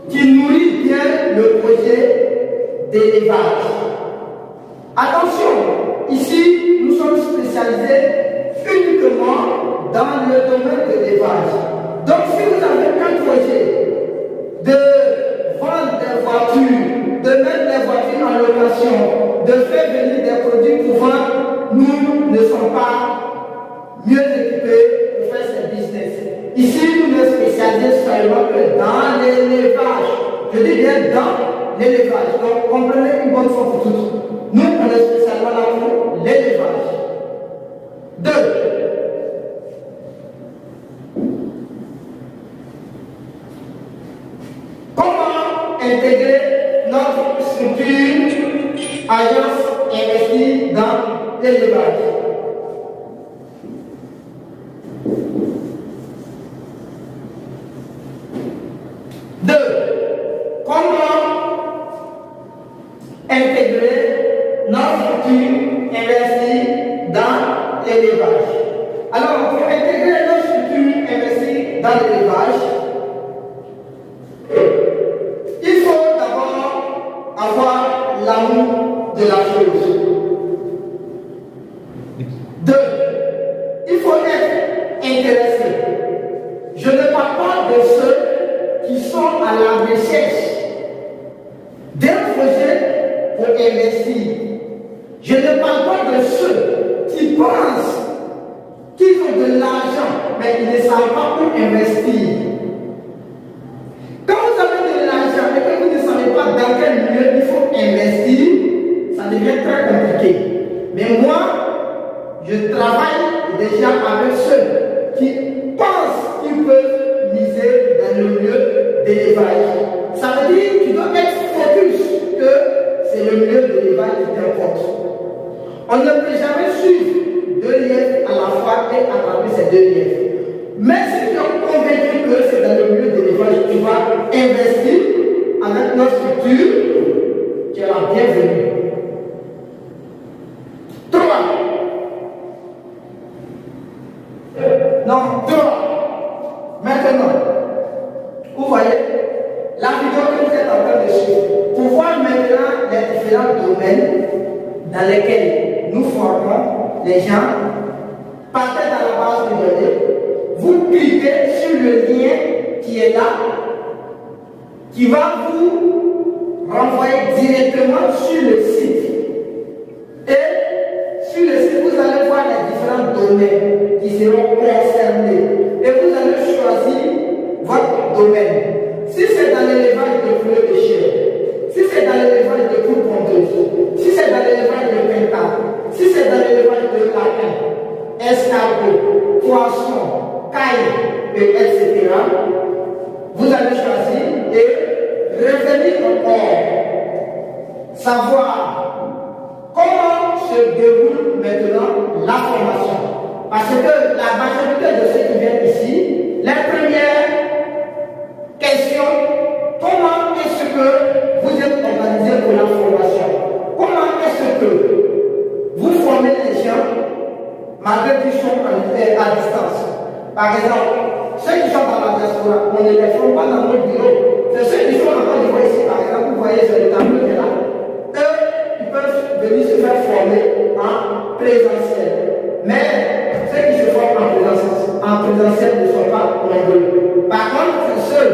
qui nourrit bien le projet d'élevage. Attention, ici, nous sommes spécialisés uniquement dans le domaine de l'élevage. Donc, si vous avez un projet de vendre des voitures, de mettre des voitures en location, de faire venir des produits pour vendre, nous ne sommes pas mieux équipés pour faire ce business. Ici, nous nous spécialisons seulement que dans l'élevage. Je dis bien dans l'élevage. Donc, comprenez une bonne fois pour toutes. Nous, on est spécialement là pour l'élevage. 2. Comment intégrer notre structure agence investie dans l'élevage? Intégrer notre structure investie dans l'élevage. Alors, pour intégrer notre structure investie dans l'élevage, il faut d'abord avoir l'amour de la chose. 2. Il faut être intéressé. Je ne parle pas de ceux qui sont à la recherche d'un projet pour investir. Je ne parle pas de ceux qui pensent qu'ils ont de l'argent, mais ils ne savent pas où investir. Quand vous avez de l'argent et que vous ne savez pas dans quel milieu il faut investir, ça devient très compliqué. Mais moi, je travaille déjà avec ceux qui pensent qu'ils peuvent miser dans le milieu d'élevage. Ça veut dire que tu dois être focus que c'est le milieu de l'élevage qui t'importe. On ne peut jamais suivre 2 lièvres à la fois et attraper ces 2 lièvres. Mais si tu es convaincu que c'est dans le milieu de l'élevage que tu vas investir avec notre structure, tu es la bienvenue. 3. Non, 3. Maintenant, vous voyez la vidéo que vous êtes en train de suivre, pour voir maintenant les différents domaines dans lesquels nous formons les gens, partez dans la base de données, vous cliquez sur le lien qui est là, qui va vous renvoyer directement sur le site. Et sur le site, vous allez voir les différents domaines qui seront concernés. Et vous allez choisir votre domaine. Si c'est dans l'élevage de poules de chair, si c'est dans l'élevage de poules pondeuses, si c'est dans l'élevage de pentades, si c'est dans l'élevage de lapins, escargots, poissons, cailles, etc., vous allez choisir et revenir encore savoir comment se déroule maintenant la formation. Parce que la majorité de ceux qui viennent ici, la première question, comment est-ce que vous êtes organisé pour la formation? Comment est-ce que vous formez les gens malgré qu'ils sont à distance? Par exemple, ceux qui sont dans la diaspora, on ne les forme pas dans notre bureau. C'est ceux qui sont en Côte d'Ivoire ici, par exemple, vous voyez sur le tableau qui est là. Eux, ils peuvent venir se faire former en présentiel. Mais ceux qui se forment en présentiel ne sont pas nombreux. Par contre, ceux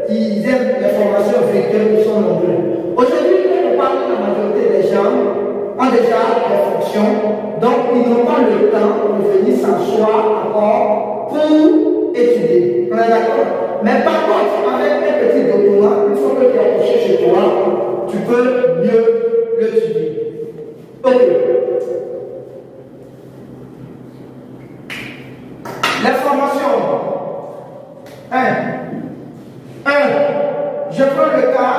qui aiment les formations virtuelles, ils sont nombreux. Aujourd'hui, quand on parle de la majorité des gens ont déjà des fonctions, donc ils n'ont pas le temps de venir s'asseoir encore pour étudier. On est d'accord? Mais par contre, avec un petit document, une fois que tu as couché chez toi, tu peux mieux l'étudier. Ok. Les formations. 1. Je prends le cas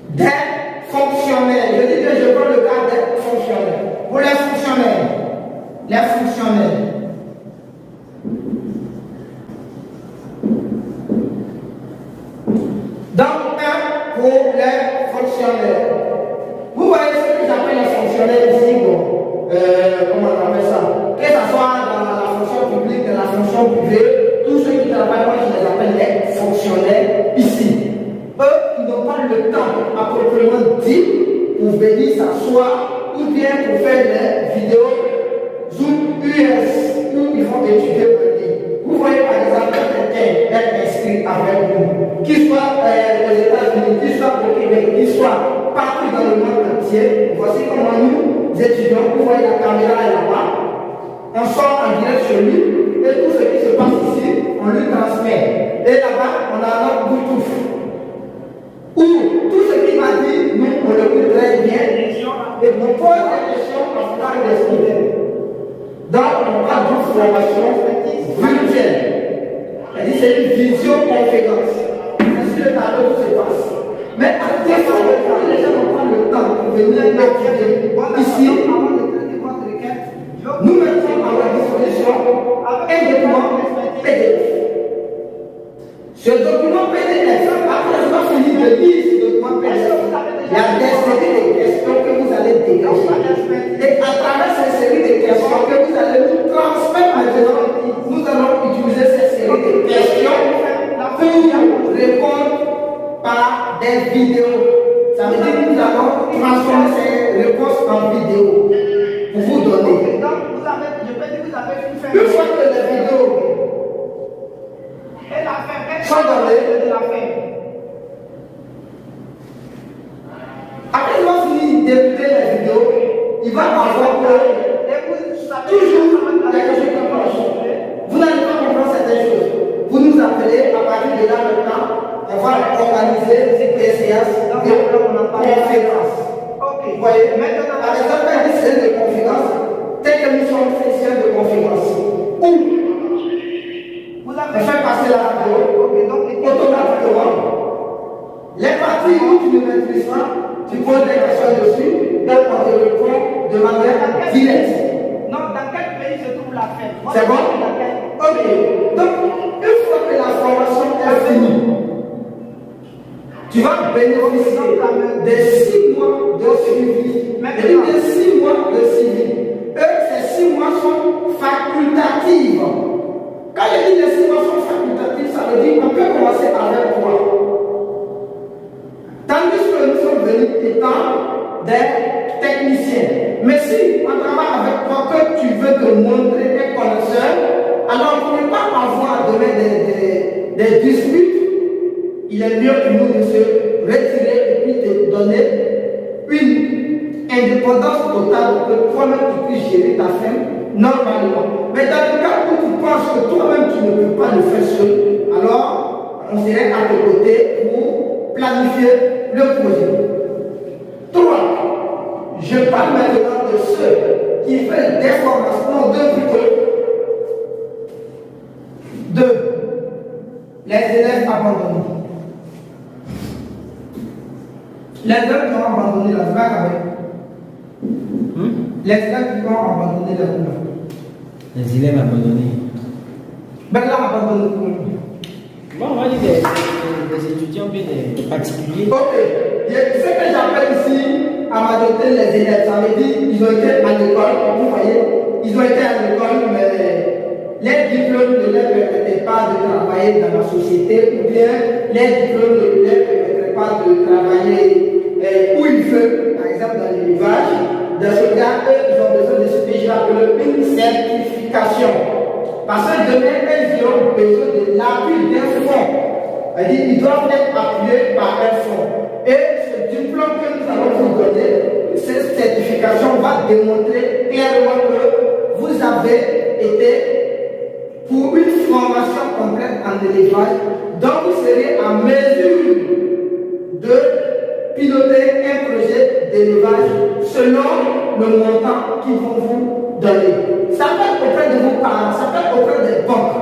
des fonctionnaires. Je dis que je prends le cas des fonctionnaires. Pour les fonctionnaires. Donc, 1 pour les fonctionnaires. Vous voyez ce que j'appelle les fonctionnaires ici, comment on appelle ça? Que ce soit dans la fonction publique, dans la fonction privée, tous ceux qui travaillent, moi je les appelle les fonctionnaires prendre le temps à proprement dit pour venir s'asseoir ou bien pour faire des vidéos Zoom US où ils vont étudier en ligne. Vous voyez par exemple quelqu'un est inscrit avec nous, qu'il soit aux États-Unis, qu'il soit au Québec, qu'il soit partout dans le monde entier. Voici comment nous étudions. Vous voyez la caméra est là-bas. On sort en direct chez lui et tout ce qui se passe ici, on lui transmet. Et là-bas, on a notre Bluetooth. Où tout ce qu'il m'a dit, nous, on le peut très bien. Et on pose des questions en faisant des students. Donc, on parle d'une formation virtuelle. C'est-à-dire, c'est une visioconférence. Ainsi, le tableau tout se passe. Mais à défaut de ça, les gens vont prendre le temps pour venir étudier ici. Nous mettons à la disposition un document PDF. Ce document PDF, après je vais finir de lire ce document PDF, il y a des séries de questions que vous allez dégager. Et à travers ces séries de questions que vous allez nous transmettre maintenant, nous allons utiliser ces séries de questions pour répondre par des vidéos. Ça veut dire que nous allons transformer ces réponses en vidéo pour vous donner. Une fois que les vidéos sont données, après il va finir d'écouter les vidéos, il va avoir toujours la question qui marche. Vous n'allez pas comprendre certaines choses. Vous nous appelez, à partir de là maintenant, on va organiser des séances de conférences. Vous voyez, par exemple, une séance de conférence, telle que nous sommes une séance de conférence, où on fait passer la vidéo automatiquement. Les parties où tu ne maîtrises pas, tu poses des questions dessus, et on te répond de manière directe. Non, dans quel pays se trouve la fête? C'est bon? Ok. Donc, une fois que la formation est finie, tu vas bénéficier des 6 mois de suivi. Et des 6 mois de suivi. Ces 6 mois sont facultatifs. Quand je dis les 6 mois sont facultatifs, ça veut dire qu'on peut commencer avec quoi? Tandis que nous sommes venus étant des techniciens. Mais si on travaille avec toi, que tu veux te montrer un connaisseur, alors pour ne pas avoir demain des disputes, il est mieux pour nous de se retirer et puis de donner une indépendance totale pour que toi-même tu puisses gérer ta femme normalement. Mais dans le cas où tu penses que toi-même tu ne peux pas le faire seul, alors on serait à tes côtés pour planifier le projet. 3. Je parle maintenant de ceux qui font des formations de plutôt. 2. Les élèves abandonnés. Les élèves qui ont abandonné la vague les élèves qui ont abandonné la vague. Les élèves abandonnés. Ben là, abandonné pour nous. Bon, on va dire des étudiants bien des particuliers. Ok. Ce que j'appelle ici, à majorité, les élèves, ça veut dire qu'ils ont été à l'école, vous voyez, ils ont été à l'école, mais les diplômes ne leur permettaient pas de travailler dans la société, ou bien les diplômes ne leur permettaient pas de travailler où ils veulent, par exemple dans l'élevage. Dans ce cas, eux, ils ont besoin de ce que j'appelle une certification. Parce que demain, ils auront besoin de l'appui d'un fonds. C'est-à-dire qu'ils doivent être appuyés par un fonds. Et ce diplôme que nous allons vous donner, cette certification va démontrer clairement que vous avez été pour une formation complète en élevage, donc vous serez en mesure de piloter un projet d'élevage selon le montant qu'ils vont vous donner. Ça peut être auprès de vos parents, ça peut être auprès des banques.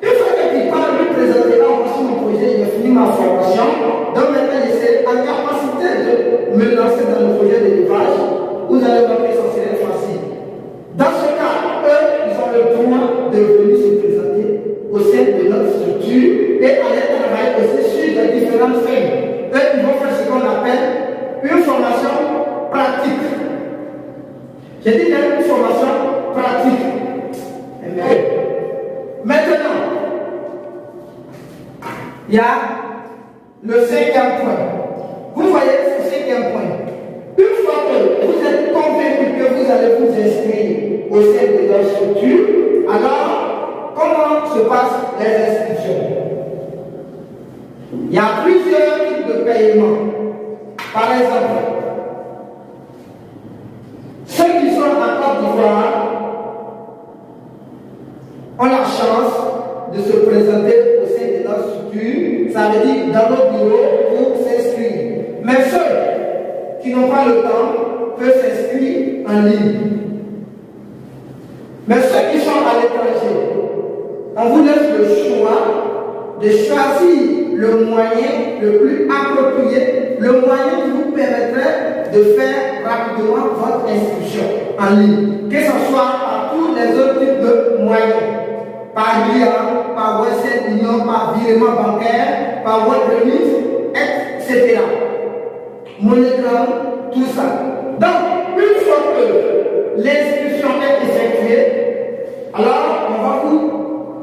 Une fois que tu parles, lui présenter, voici mon projet, j'ai fini ma formation, donc maintenant je serai en capacité de me lancer dans le projet d'élevage, vous allez voir que ça serait facile. Dans ce cas, eux, ils ont le droit de venir se présenter au sein de notre structure et aller travailler aussi sur les différentes fermes. Eux, ils vont faire ce qu'on appelle une formation pratique. J'ai dit une formation pratique. Maintenant, il y a le 5e point. Vous voyez, c'est ce cinquième point. Une fois que vous êtes convaincu que vous allez vous inscrire au sein de leur structure, alors comment se passent les inscriptions? Il y a plusieurs types de paiements. Par exemple, ceux qui sont en Côte d'Ivoire ont la chance de se présenter au sein de notre structure, ça veut dire dans nos bureaux pour s'inscrire. Mais ceux qui n'ont pas le temps peuvent s'inscrire en ligne. Mais ceux qui sont à l'étranger, on vous laisse le choix de choisir le moyen le plus approprié, le moyen qui vous permettrait de faire rapidement votre inscription en ligne, que ce soit par tous les autres types de moyens, par lien, par Western Union, par virement bancaire, par Webremis, etc. MoneyGram, tout ça. Donc, une fois que l'inscription est effectuée, alors on va vous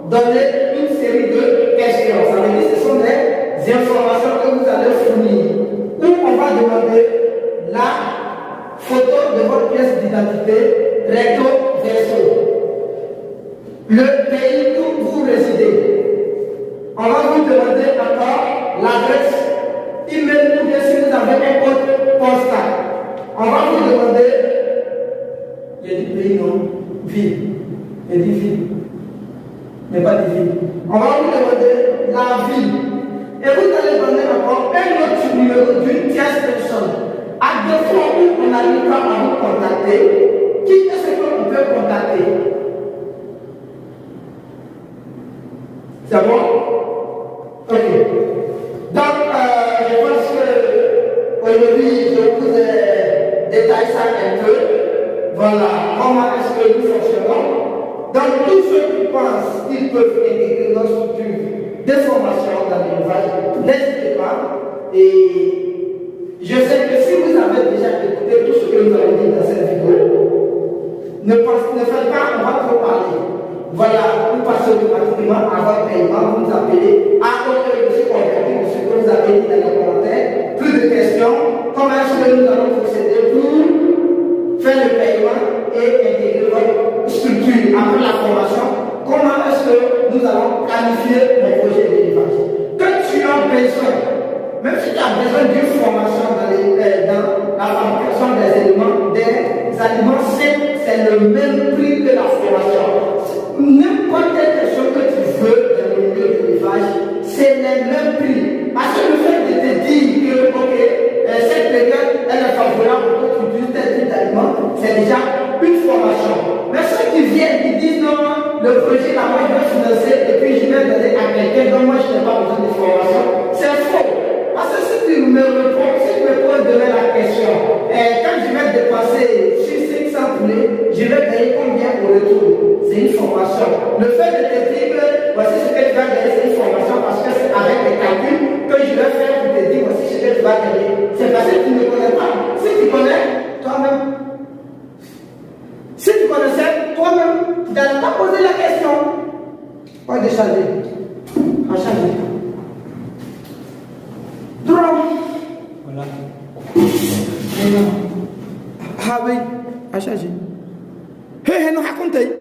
donner une série de questions. Ça veut dire que ce sont des informations que vous allez fournir. Où on va demander la photo de votre pièce d'identité, recto verso. Le pays où vous résidez. On va vous demander encore l'adresse email ou bien si vous avez un code postal. On va vous demander, il y a du pays, non? Ville. Il y a des villes. Il n'y a pas de ville. On va vous demander la ville. Et vous allez donner encore un autre numéro d'une tierce personne. À défaut où on n'arrive pas à vous contacter, qui est-ce qu'on peut contacter? C'est bon? Ok. Donc, je pense que aujourd'hui, je vous ai détaillé ça un peu. Voilà, comment est-ce que nous fonctionnons. Donc, tous ceux qui pensent qu'ils peuvent intégrer notre structure de formation dans l'élevage, n'hésitez pas. Et je sais que si vous avez déjà écouté tout ce que nous avons dit dans cette vidéo, ne faites pas, on va trop parler. Voilà, vous passez automatiquement à votre paiement, vous nous appelez à côté de ce que vous avez dit dans les commentaires. Plus de questions, comment est-ce que nous allons procéder pour faire le paiement et intégrer votre structure après la formation? Comment est-ce que nous allons planifier le projet d'élevage? Que tu as besoin, même si tu as besoin d'une formation dans la fabrication des aliments sains, c'est le même prix que la formation. N'importe quelle question que tu veux dans le milieu de l'élevage, c'est les mêmes prix. Parce que le fait de te dire que, ok, cette période, elle est favorable pour que tu utilises tel type d'aliment, c'est déjà une formation. Mais ceux qui viennent, qui disent non, le projet là, moi je vais financer et puis je vais donner à quelqu'un dont moi je n'ai pas besoin de formation, c'est faux. Parce que si tu me réponds, demain la question, quand je vais dépenser sur 500 poulets, je vais gagner combien au retour? C'est une formation. Le fait de te dire que voici ce que tu vas gagner, c'est une formation parce que c'est avec les calculs que je vais faire pour te dire voici ce que tu vas gagner. C'est parce que tu ne connais pas. Si tu connais, toi-même, si tu connaissais toi-même, tu n'allais pas poser la question. Pas de changer. À changer. Droit. Voilà. Ah oui, à changer. Hé, hé, nous racontez.